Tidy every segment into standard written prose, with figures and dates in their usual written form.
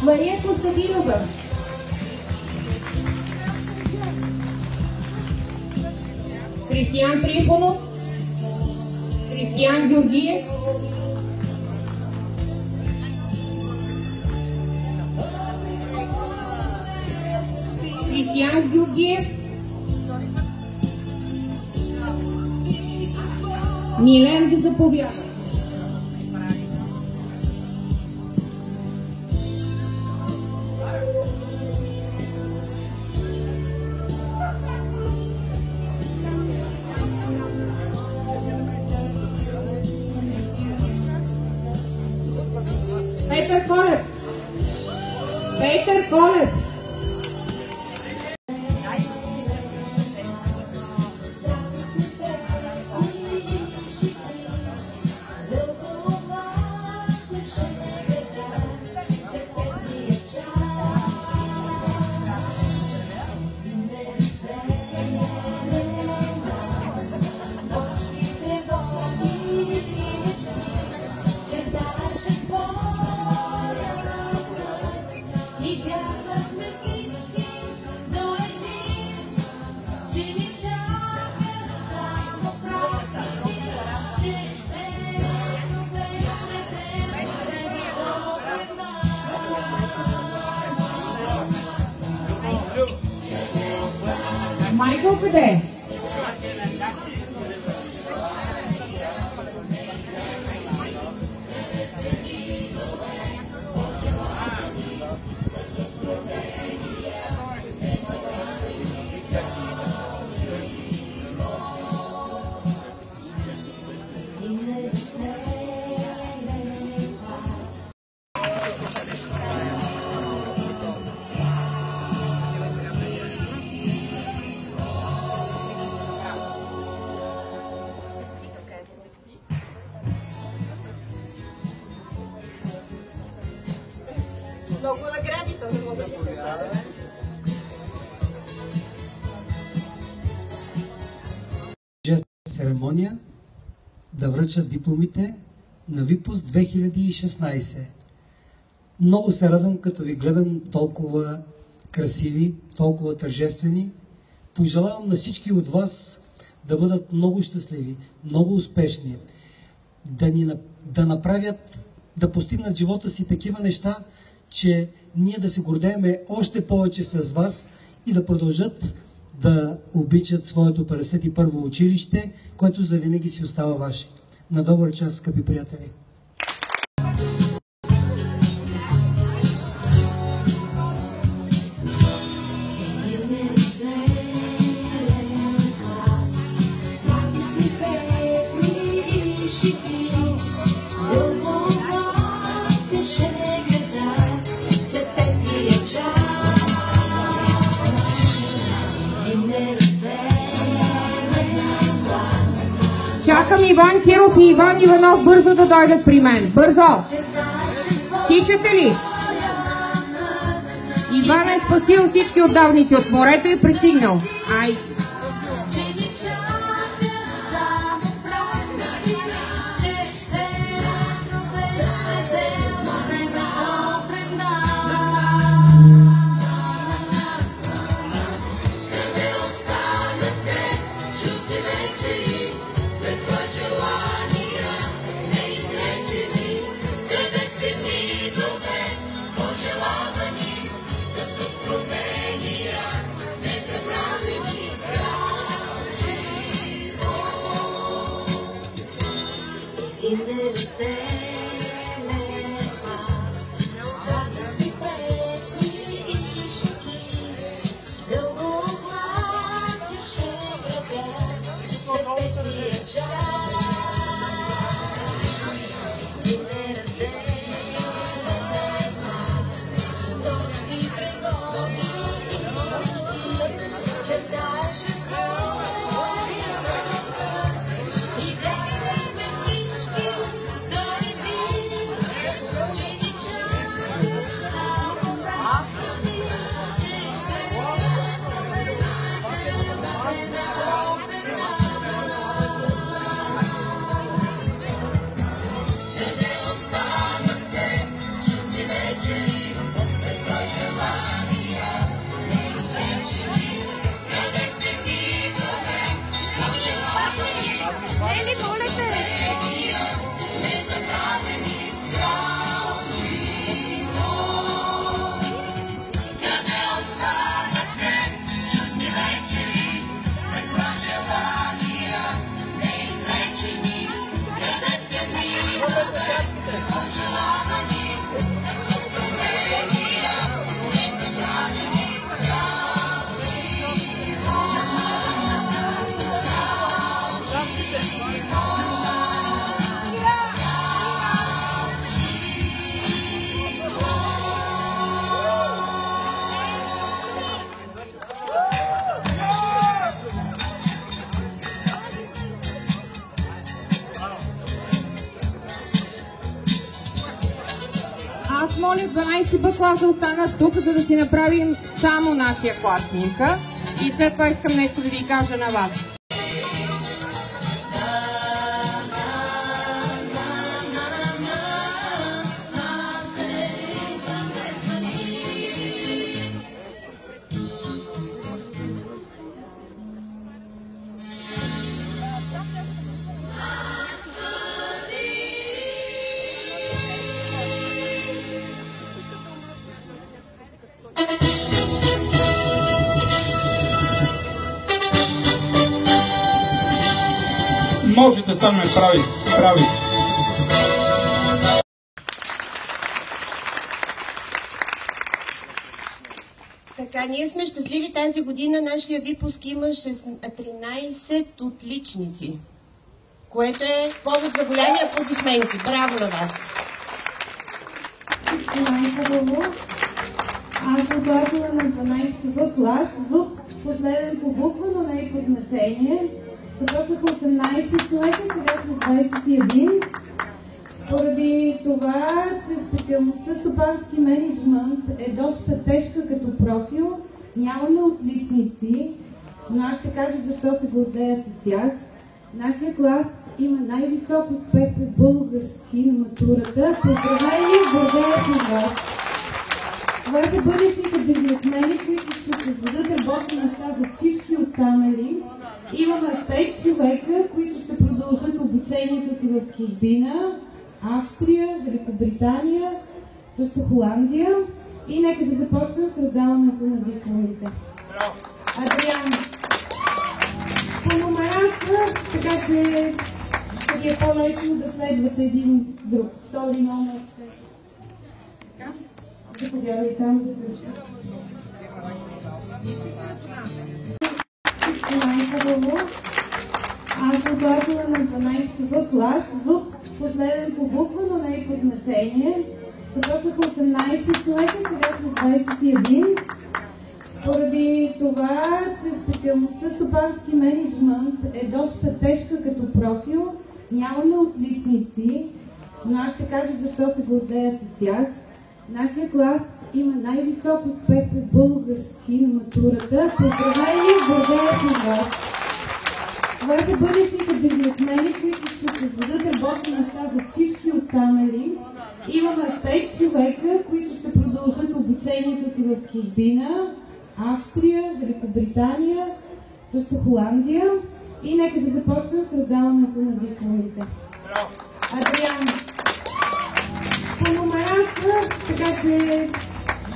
Мария Костадинова, Кристиян Трифонов, Кристиян Георгиев, Кристиян Георгиев, Милен да заповяда. Петър Колев. Петър Колев. Майкъл къде е? Много награди, то не мога да повярвам. Церемония да връчат дипломите на Випуск 2016. Много се радвам, като ви гледам толкова красиви, толкова тържествени. Пожелавам на всички от вас да бъдат много щастливи, много успешни, да направят, да постигнат в живота си такива неща, че ние да се гордееме още повече с вас и да продължат да обичат своето 51-во училище, което завинаги си остава ваше. На добър час, скъпи приятели! Чакам Иван Киров и Иван Иванов бързо да дойдат при мен. Бързо! Тичате ли? Иван е спасил всички отдавници от морето и пристигнал. Ай! Аз моля 12Б клас да останат тук, за да си направим само нашия клас снимка. И след това искам нещо да ви кажа на вас. Може да станем прави. Така, ние сме щастливи тази година. Нашия випуск има 13 отличници, което е повод за голями аплодисменти. Браво на вас! Най-хубаво. Аз съм класила на 12 клас. Звук последен по буква, но не и по значение. Започнаха 18 човека, сега сме 21. Поради това, че специалността стопански мениджмънт е доста тежка като профил, нямаме отличници, но аз ще кажа защо се гордея с тях. Нашия клас има най-висок успех през български на матурата. Поздравление, гордея с вас! Това са бъдещите бизнесмени, които ще създадат работни места за всички останали. Имаме 5 човека, които ще продължат обучението си в чужбина, Австрия, Великобритания, също Холандия. И нека да започнем с раздаването на дипломите. Адриан, по номерата, така че ще ви е по-лесно да следвате един друг. Втори номер. Така? Заповядай там да държа. Най-хубаво. Аз съм класила на 12 клас. Звук последен по буква, но не и по значение. Започнаха 18 човека, сега сме 21. Поради това, че специалността стопански мениджмънт е доста тежка като профил, нямаме отличници, но аз ще кажа защо се гордея с тях. Нашия клас има най-висок успех през български на матурата. Поздравление, гордея с вас! Това са бъдещите бизнесмени, които ще създадат работни места за всички останали. Имаме 5 човека, които ще продължат обучението си в чужбина, Австрия, Великобритания, също Холандия. И нека да започнем с раздаването на дипломите. Адриан, по номерата, така че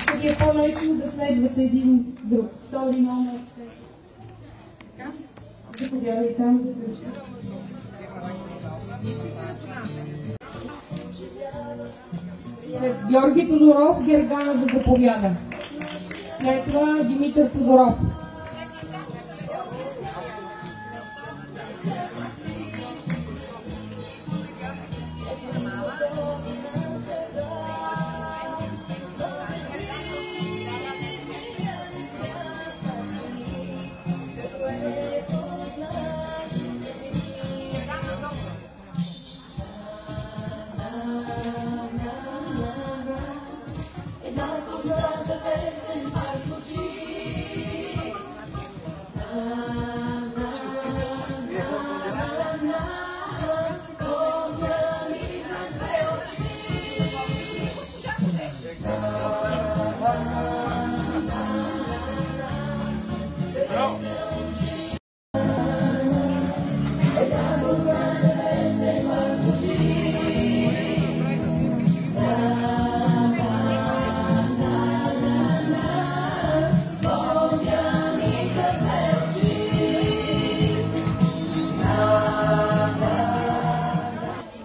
ще ви е по-лесно да следвате един друг. Втори номер. Така? Заповядай там да държа. Георги Тодоров, Гергана да заповяда. След това Димитър Тодоров.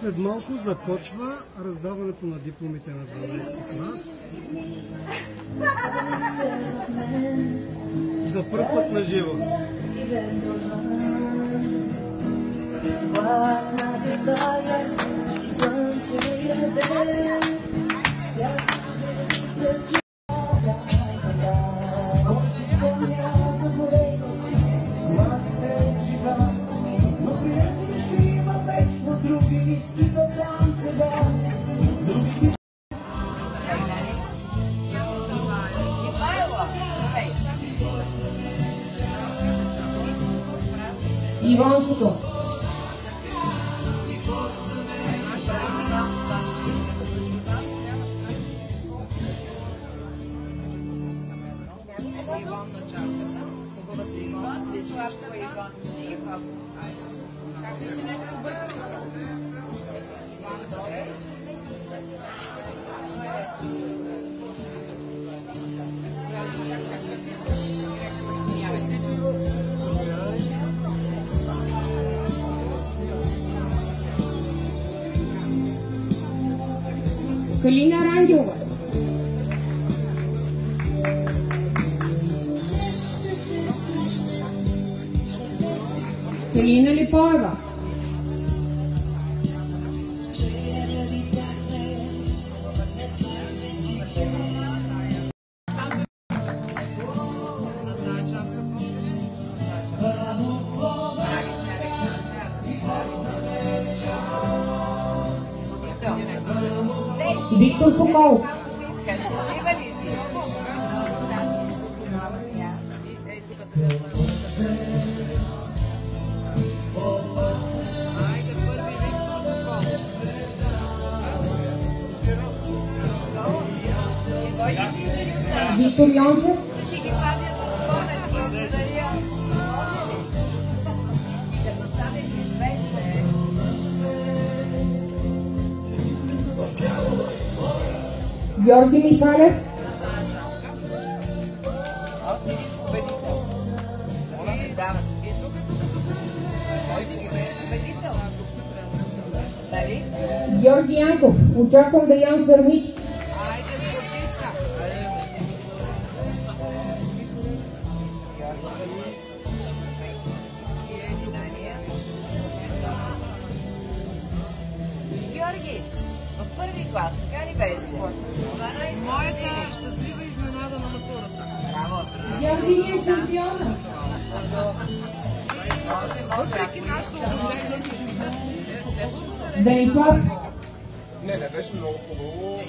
След малко започва раздаването на дипломите на 12 клас. За първ път на живо. Ивончето. Калина Рангелова. Калина Липоева. Виктор Соколов. Виктор Йончев. Георги Михалев. Георги Янков. Очаквам Даян Сърнич. Георги, в първи клас, така ли беше? Моята щастлива изненада на матурата. Браво! Георги ни е шампиона. Въпреки нашето обучение. Денислав. Не беше много хубаво.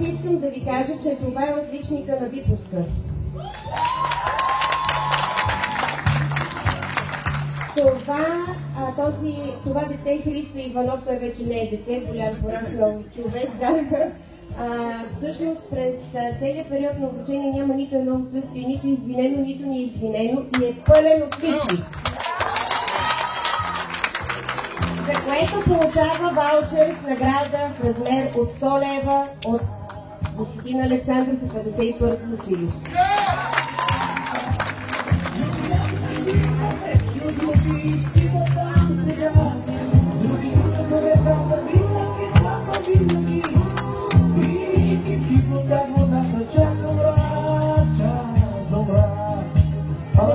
Искам да ви кажа, че това е отличника на випуска. Това дете Христо Иванов, той вече не е дете, голям пораснал човек, да. Всъщност през целият период на обучение няма нито едно отсъствие, нито извинено, нито неизвинено и е пълен отличник. За което получава ваучер с награда в размер от 100 лева от Господин Александров за 51-то училище.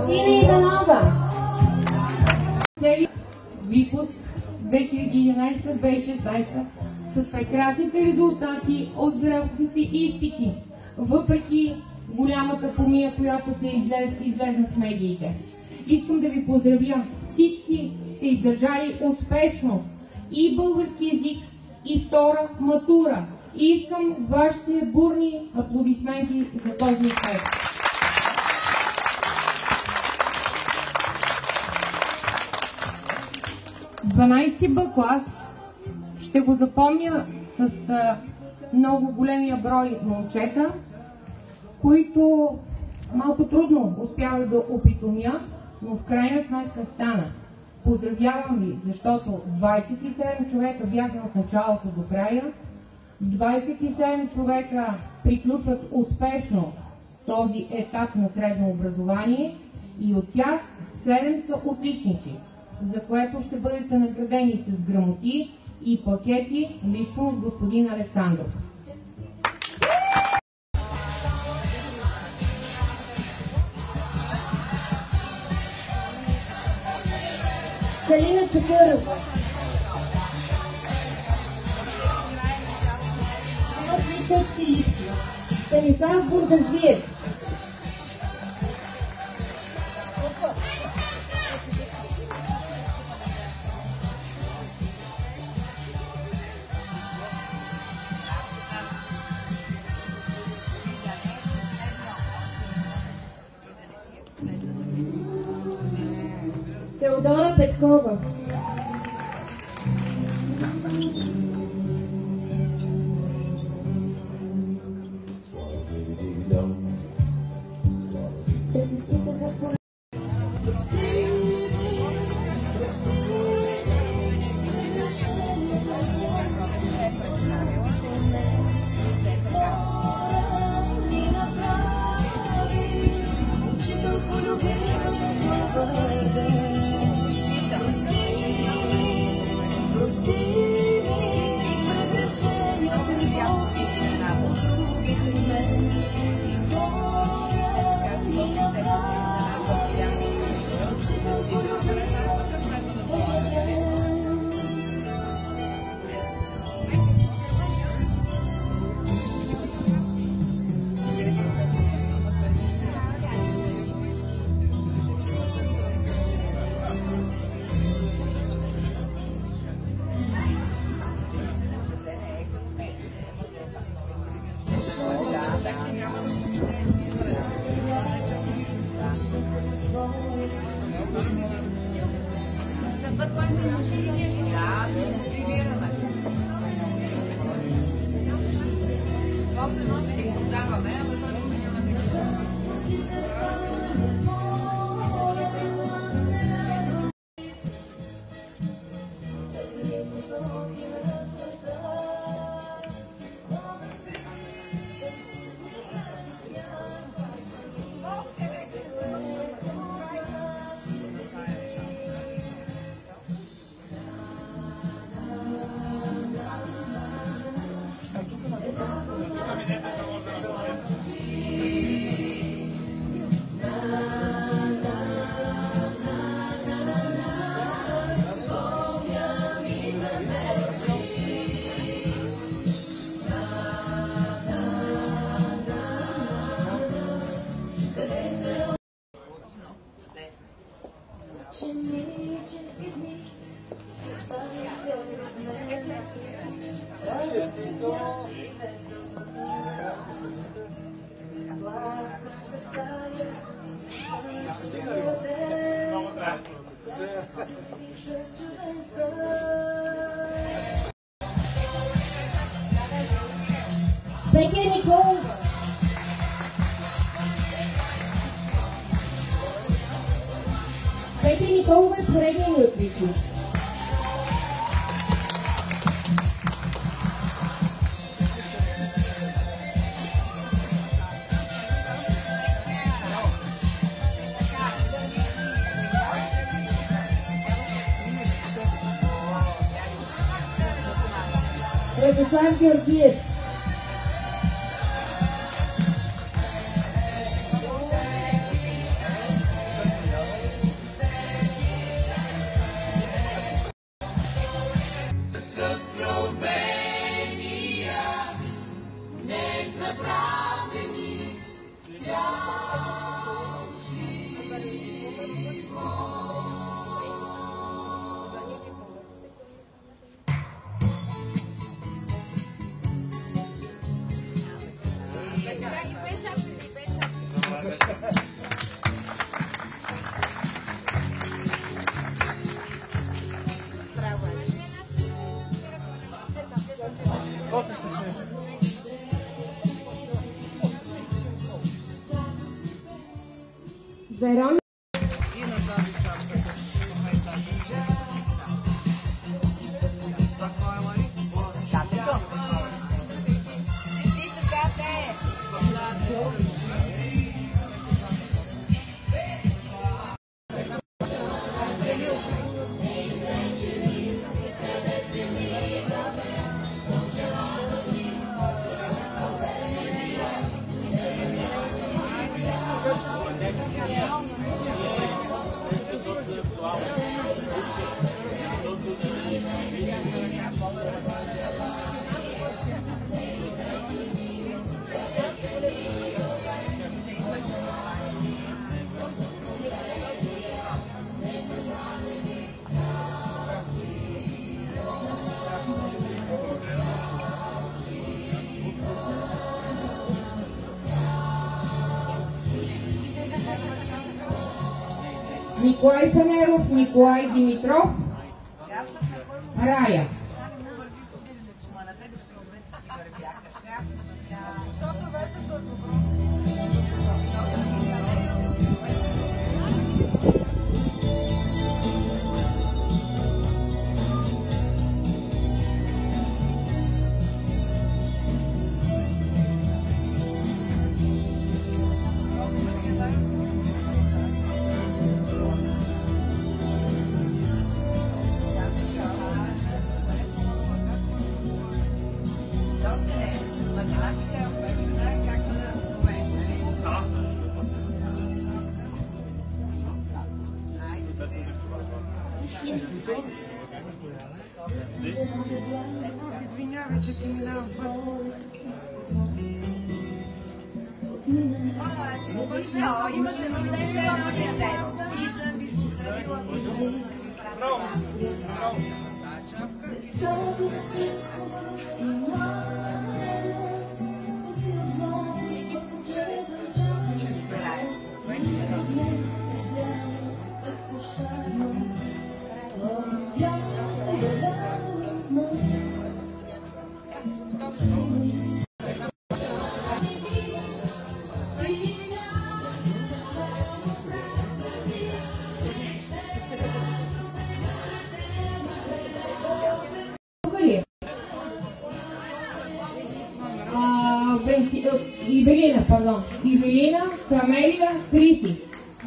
Кристина Иванова. Випуск 2011-2016 с прекрасните резултати от зрелостните изпити, въпреки голямата помия, която се излезна в медиите. Искам да ви поздравя. Всички сте издържали успешно и български език, и втора матура. И искам вашите бурни аплодисменти за този успех. 12 Б клас ще го запомня с много големия брой момчета, които малко трудно успявах да опитомя, но в крайна сметка стана. Поздравявам ви, защото 27 човека бяха от началото до края. 27 човека приключват успешно този етап на средно образование и от тях 7 са отличници, за което ще бъдете наградени с грамоти и пакети лично от господин Александров. Калина Чакърова. Отличен стилист. Станислав Бургазиев. Теодора Петкова. Петя Николова. Петя Николова е поредния ни отличник. Радослав Георгиев. Верони. Николай Фенеров, Николай Димитров, Рая. Извинявай, че ти минавам път. Имате рожден ден. И съм ви поздравила. Браво! Браво! Ивелина, пардон. Ивелина, Камелия, Криси.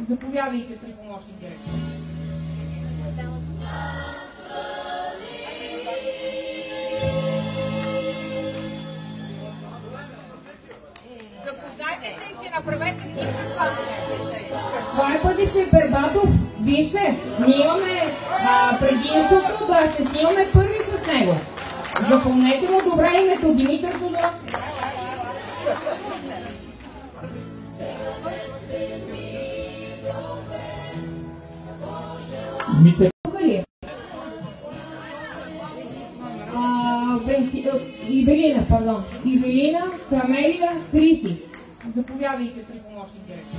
Заповядайте при помощник директор. Запознайте се и си направете всичко. Това е Бъдище Бербатов. Вижте, ние имаме предимството да се снимаме първи с него. Запомнете му добре името Димитър Тодоров. Ивелина, пардон. Ивелина, Камелия, Криси. Заповядайте при помощник директор.